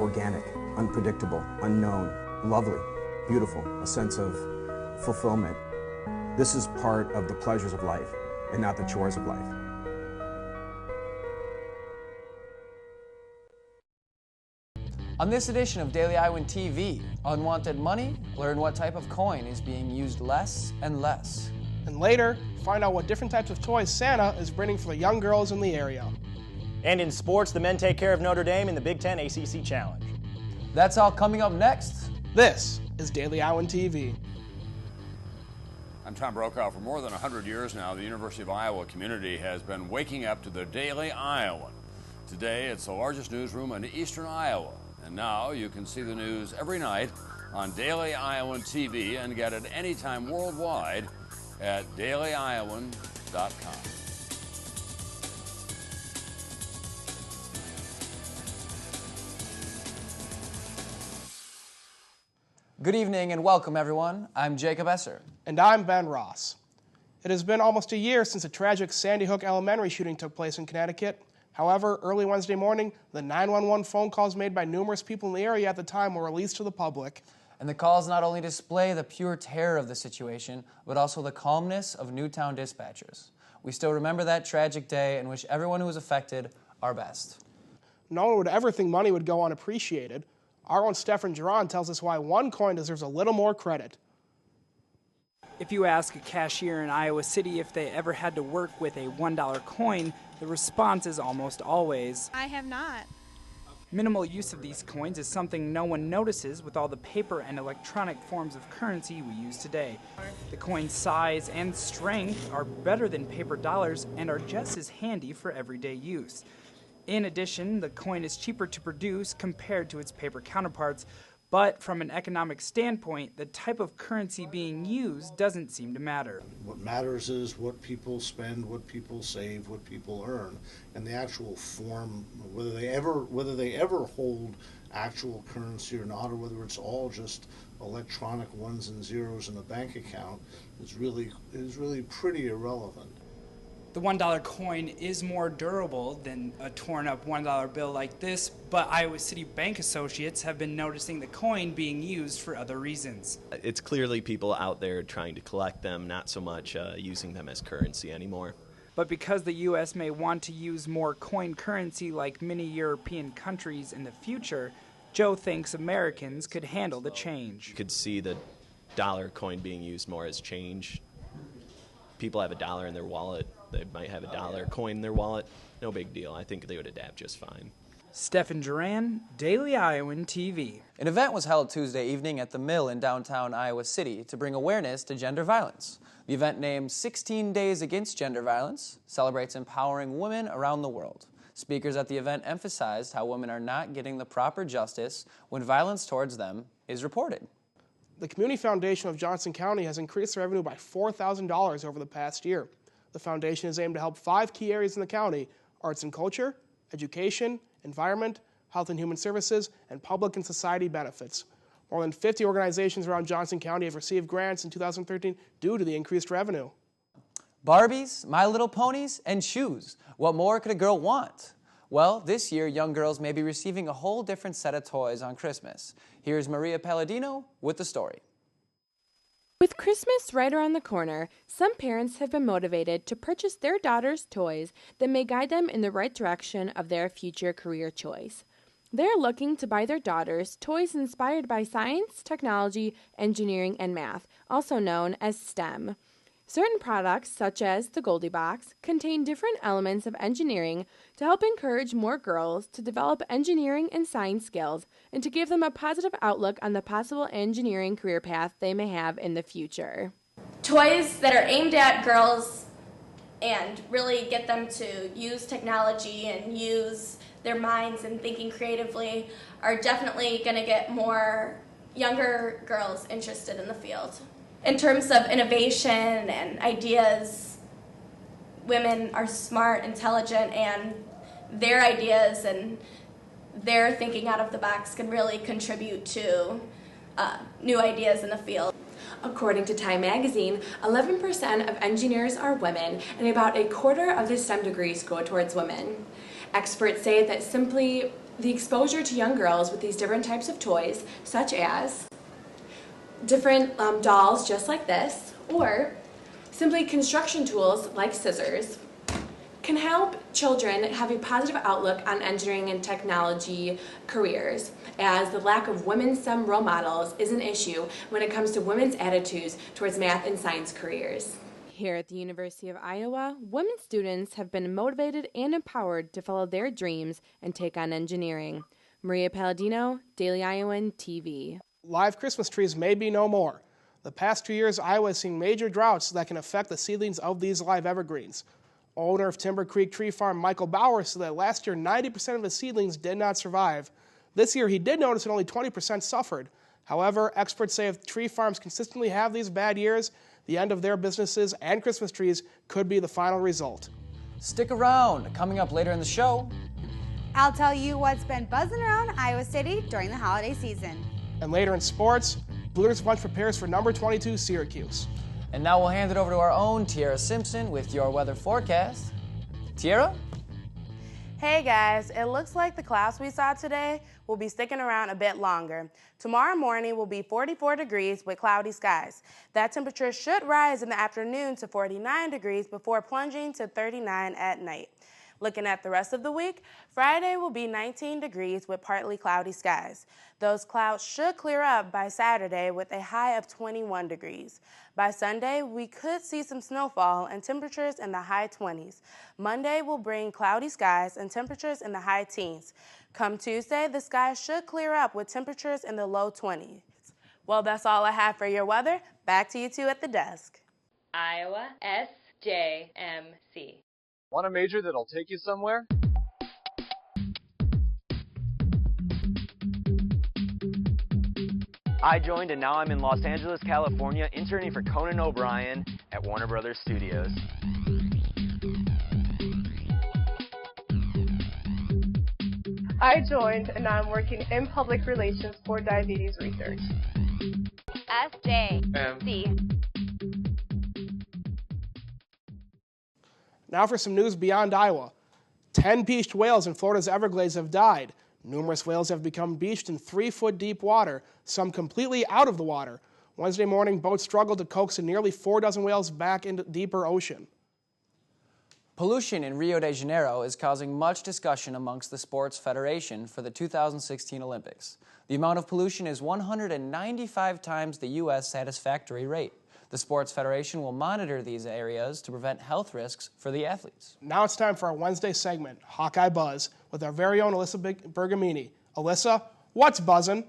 organic, unpredictable, unknown, lovely, beautiful, a sense of fulfillment. This is part of the pleasures of life and not the chores of life. On this edition of Daily Iowan TV, unwanted money, learn what type of coin is being used less and less. And later, find out what different types of toys Santa is bringing for the young girls in the area. And in sports, the men take care of Notre Dame in the Big Ten ACC Challenge. That's all coming up next. This is Daily Iowan TV. I'm Tom Brokaw. For more than 100 years now, the University of Iowa community has been waking up to the Daily Iowan. Today, it's the largest newsroom in eastern Iowa. And now you can see the news every night on Daily Iowan TV and get it anytime worldwide at dailyiowan.com. Good evening and welcome, everyone. I'm Jacob Esser. And I'm Ben Ross. It has been almost a year since a tragic Sandy Hook Elementary shooting took place in Connecticut. However, early Wednesday morning, the 911 phone calls made by numerous people in the area at the time were released to the public. And the calls not only display the pure terror of the situation, but also the calmness of Newtown dispatchers. We still remember that tragic day and wish everyone who was affected our best. No one would ever think money would go unappreciated. Our own Stefan Duran tells us why one coin deserves a little more credit. If you ask a cashier in Iowa City if they ever had to work with a $1 coin, the response is almost always, I have not. Minimal use of these coins is something no one notices with all the paper and electronic forms of currency we use today. The coin's size and strength are better than paper dollars and are just as handy for everyday use. In addition, the coin is cheaper to produce compared to its paper counterparts, but from an economic standpoint, the type of currency being used doesn't seem to matter. What matters is what people spend, what people save, what people earn, and the actual form, whether they ever hold actual currency or not, or whether it's all just electronic ones and zeros in a bank account, is really pretty irrelevant. The $1 coin is more durable than a torn-up $1 bill like this, but Iowa City bank associates have been noticing the coin being used for other reasons. It's clearly people out there trying to collect them, not so much using them as currency anymore. But because the U.S. may want to use more coin currency like many European countries in the future, Joe thinks Americans could handle the change. You could see the dollar coin being used more as change. People have a dollar in their wallet. They might have a dollar coin in their wallet. No big deal. I think they would adapt just fine. Stefan Duran, Daily Iowan TV. An event was held Tuesday evening at the Mill in downtown Iowa City to bring awareness to gender violence. The event, named 16 Days Against Gender Violence, celebrates empowering women around the world. Speakers at the event emphasized how women are not getting the proper justice when violence towards them is reported. The Community Foundation of Johnson County has increased revenue by $4,000 over the past year. The foundation is aimed to help 5 key areas in the county: arts and culture, education, environment, health and human services, and public and society benefits. More than 50 organizations around Johnson County have received grants in 2013 due to the increased revenue. Barbies, My Little Ponies, and shoes. What more could a girl want? Well, this year, young girls may be receiving a whole different set of toys on Christmas. Here's Maria Palladino with the story. With Christmas right around the corner, some parents have been motivated to purchase their daughters toys that may guide them in the right direction of their future career choice. They're looking to buy their daughters toys inspired by science, technology, engineering, and math, also known as STEM. Certain products, such as the Goldie Box, contain different elements of engineering to help encourage more girls to develop engineering and science skills and to give them a positive outlook on the possible engineering career path they may have in the future. Toys that are aimed at girls and really get them to use technology and use their minds and thinking creatively are definitely going to get more younger girls interested in the field. In terms of innovation and ideas, women are smart, intelligent, and their ideas and their thinking out of the box can really contribute to new ideas in the field. According to Time magazine, 11% of engineers are women, and about a quarter of the STEM degrees go towards women. Experts say that simply The exposure to young girls with these different types of toys, such as different dolls just like this, or simply construction tools like scissors, can help children have a positive outlook on engineering and technology careers, as the lack of women's STEM role models is an issue when it comes to women's attitudes towards math and science careers. Here at the University of Iowa, women students have been motivated and empowered to follow their dreams and take on engineering. Maria Palladino, Daily Iowan TV. Live Christmas trees may be no more. The past 2 years, Iowa has seen major droughts that can affect the seedlings of these live evergreens. Owner of Timber Creek Tree Farm, Michael Bauer, said that last year 90% of his seedlings did not survive. This year, he did notice that only 20% suffered. However, experts say if tree farms consistently have these bad years, the end of their businesses and Christmas trees could be the final result. Stick around. Coming up later in the show, I'll tell you what's been buzzing around Iowa City during the holiday season. And later in sports, Blue Earth's Bunch prepares for number 22 Syracuse. and now we'll hand it over to our own Tiara Simpson with your weather forecast. Tiara? Hey guys, it looks like the clouds we saw today will be sticking around a bit longer. Tomorrow morning will be 44 degrees with cloudy skies. That temperature should rise in the afternoon to 49 degrees before plunging to 39 at night. Looking at the rest of the week, Friday will be 19 degrees with partly cloudy skies. Those clouds should clear up by Saturday with a high of 21 degrees. By Sunday, we could see some snowfall and temperatures in the high 20s. Monday will bring cloudy skies and temperatures in the high teens. Come Tuesday, the skies should clear up with temperatures in the low 20s. Well, that's all I have for your weather. Back to you two at the desk. Iowa SJMC. Want a major that'll take you somewhere? I joined and now I'm in Los Angeles, California, interning for Conan O'Brien at Warner Brothers Studios. I joined and now I'm working in public relations for diabetes research. SJMC. Now for some news beyond Iowa. 10 beached whales in Florida's Everglades have died. Numerous whales have become beached in 3-foot deep water, some completely out of the water. Wednesday morning, boats struggled to coax nearly 4 dozen whales back into deeper ocean. Pollution in Rio de Janeiro is causing much discussion amongst the sports federation for the 2016 Olympics. The amount of pollution is 195 times the U.S. satisfactory rate. The Sports Federation will monitor these areas to prevent health risks for the athletes. Now it's time for our Wednesday segment, Hawkeye Buzz, with our very own Alyssa Bergamini. Alyssa, what's buzzing?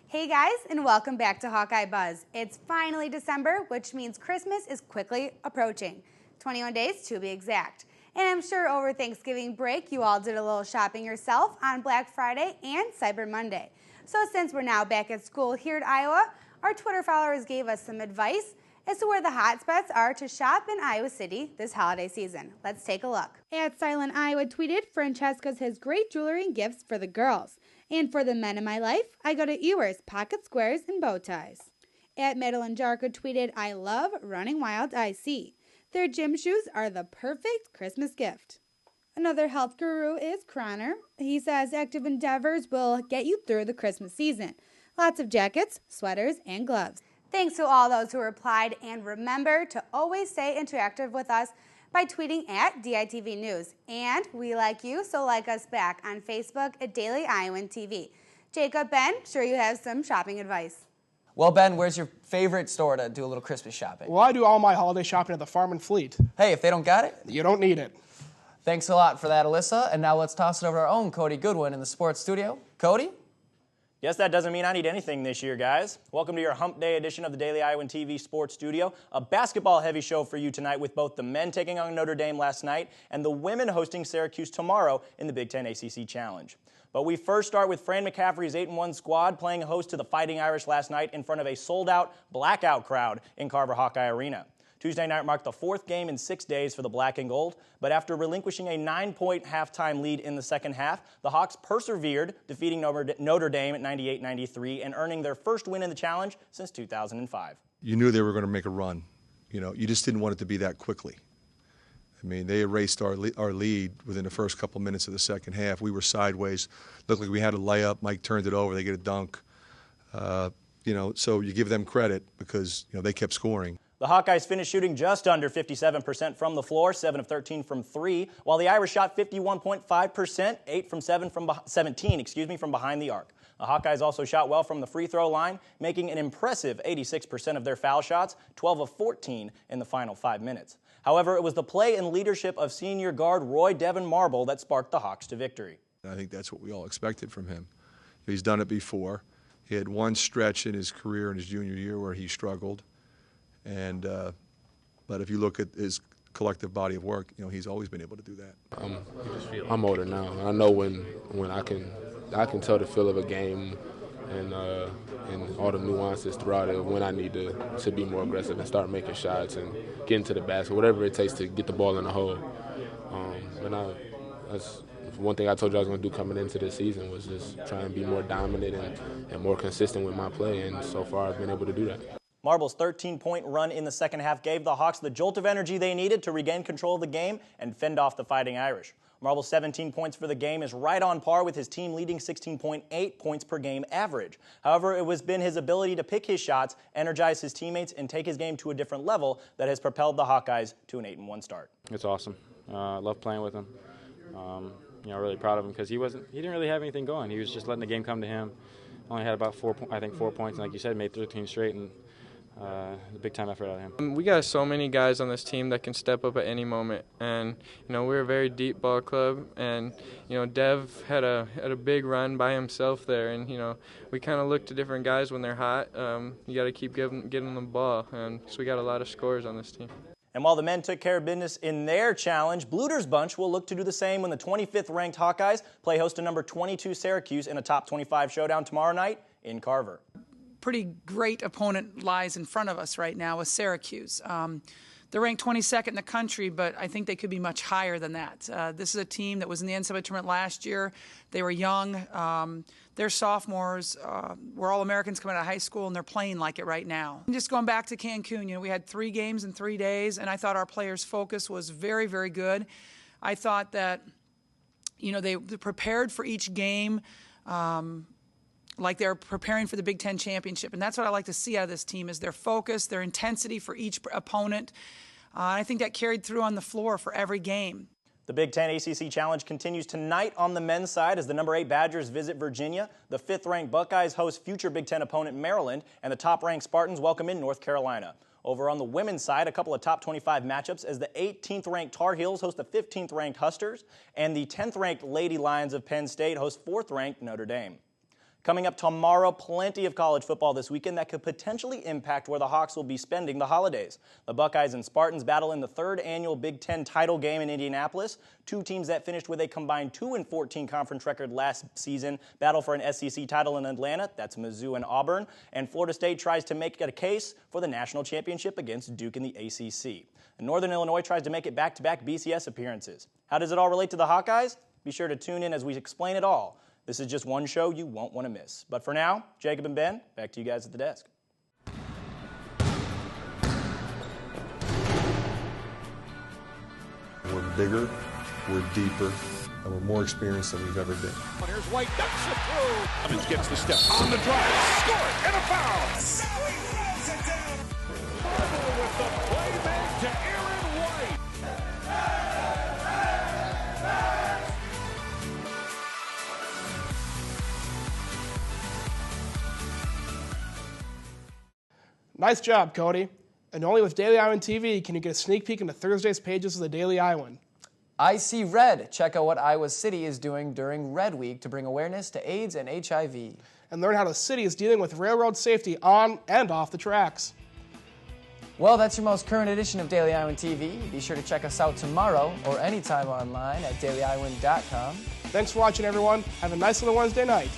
Hey guys, and welcome back to Hawkeye Buzz. It's finally December, which means Christmas is quickly approaching. 21 days to be exact. And I'm sure over Thanksgiving break, you all did a little shopping yourself on Black Friday and Cyber Monday. So since we're now back at school here at Iowa, our Twitter followers gave us some advice as to where the hot spots are to shop in Iowa City this holiday season. Let's take a look. At Silent Iowa tweeted, Francesca's has great jewelry and gifts for the girls. And for the men in my life, I go to Ewer's pocket squares and bow ties. At Madeline Jarko tweeted, I love Running Wild IC. Their gym shoes are the perfect Christmas gift. Another health guru is Croner. He says active endeavors will get you through the Christmas season. Lots of jackets, sweaters, and gloves. Thanks to all those who replied, and remember to always stay interactive with us by tweeting at DITV News. And we like you, so like us back on Facebook at Daily Iowan TV. Jacob, Ben, sure you have some shopping advice. Well, Ben, where's your favorite store to do a little Christmas shopping? Well, I do all my holiday shopping at the Farm and Fleet. Hey, if they don't got it, you don't need it. Thanks a lot for that, Alyssa. And now let's toss it over to our own Cody Goodwin in the sports studio. Cody? Guess that doesn't mean I need anything this year, guys. Welcome to your Hump Day edition of the Daily Iowan TV Sports Studio. A basketball-heavy show for you tonight with both the men taking on Notre Dame last night and the women hosting Syracuse tomorrow in the Big Ten ACC Challenge. But we first start with Fran McCaffrey's 8-1 squad playing host to the Fighting Irish last night in front of a sold-out, blackout crowd in Carver Hawkeye Arena. Tuesday night marked the 4th game in 6 days for the black and gold, but after relinquishing a 9-point halftime lead in the second half, the Hawks persevered, defeating Notre Dame at 98-93 and earning their first win in the challenge since 2005. You knew they were going to make a run. You know, you just didn't want it to be that quickly. I mean, they erased our lead within the first couple minutes of the second half. We were sideways. Looked like we had a layup. Mike turned it over. They get a dunk. So you give them credit because, they kept scoring. The Hawkeyes finished shooting just under 57% from the floor, 7 of 13 from 3, while the Irish shot 51.5%, 17 from behind the arc. The Hawkeyes also shot well from the free throw line, making an impressive 86% of their foul shots, 12 of 14 in the final 5 minutes. However, it was the play and leadership of senior guard Roy Devin Marble that sparked the Hawks to victory. I think that's what we all expected from him. He's done it before. He had one stretch in his career in his junior year where he struggled. But if you look at his collective body of work, he's always been able to do that. I'm older now. I know when I can tell the feel of a game and all the nuances throughout it when I need to be more aggressive and start making shots and get into the basket, whatever it takes to get the ball in the hole. That's one thing I told you I was going to do coming into this season was just try and be more dominant and more consistent with my play, and so far I've been able to do that. Marble's 13-point run in the second half gave the Hawks the jolt of energy they needed to regain control of the game and fend off the Fighting Irish. Marble's 17 points for the game is right on par with his team-leading 16.8 points per game average. However, it has been his ability to pick his shots, energize his teammates, and take his game to a different level that has propelled the Hawkeyes to an 8-1 start. It's awesome. I love playing with him. Really proud of him because he didn't really have anything going. He was just letting the game come to him. Only had about 4 points, and like you said, made 13 straight, and a big-time effort out of him. We got so many guys on this team that can step up at any moment, and we're a very deep ball club, and Dev had a big run by himself there, and we kind of look to different guys when they're hot. You got to keep getting them the ball, and so we got a lot of scorers on this team. And while the men took care of business in their challenge, Bluter's bunch will look to do the same when the 25th-ranked Hawkeyes play host to number 22 Syracuse in a top 25 showdown tomorrow night in Carver. Pretty great opponent lies in front of us right now with Syracuse. They're ranked 22nd in the country, but I think they could be much higher than that. This is a team that was in the NCAA tournament last year. They were young. They're sophomores. We're all Americans coming out of high school, and they're playing like it right now. And just going back to Cancun, we had 3 games in 3 days, and I thought our players' focus was very, very good. I thought that, they prepared for each game like they're preparing for the Big Ten championship. And that's what I like to see out of this team is their focus, their intensity for each opponent. I think that carried through on the floor for every game. The Big Ten ACC Challenge continues tonight on the men's side as the number 8 Badgers visit Virginia. The 5th-ranked Buckeyes host future Big Ten opponent Maryland, and the top-ranked Spartans welcome in North Carolina. Over on the women's side, a couple of top 25 matchups as the 18th-ranked Tar Heels host the 15th-ranked Huskers, and the 10th-ranked Lady Lions of Penn State host 4th-ranked Notre Dame. Coming up tomorrow, plenty of college football this weekend that could potentially impact where the Hawks will be spending the holidays. The Buckeyes and Spartans battle in the 3rd annual Big Ten title game in Indianapolis. 2 teams that finished with a combined 2-14 conference record last season battle for an SEC title in Atlanta. That's Mizzou and Auburn. And Florida State tries to make a case for the national championship against Duke in the ACC. And Northern Illinois tries to make it back-to-back BCS appearances. How does it all relate to the Hawkeyes? Be sure to tune in as we explain it all. This is just one show you won't want to miss. But for now, Jacob and Ben, back to you guys at the desk. We're bigger, we're deeper, and we're more experienced than we've ever been. But here's White, ducks it through. Cummins gets the step on the drive, score it, and a foul. So he throws it down. Marble with the playback to Aaron White. Nice job, Cody. And only with Daily Iowan TV can you get a sneak peek into Thursday's pages of the Daily Iowan. I See Red. Check out what Iowa City is doing during Red Week to bring awareness to AIDS and HIV. And learn how the city is dealing with railroad safety on and off the tracks. Well, that's your most current edition of Daily Iowan TV. Be sure to check us out tomorrow or anytime online at dailyiowan.com. Thanks for watching, everyone. Have a nice little Wednesday night.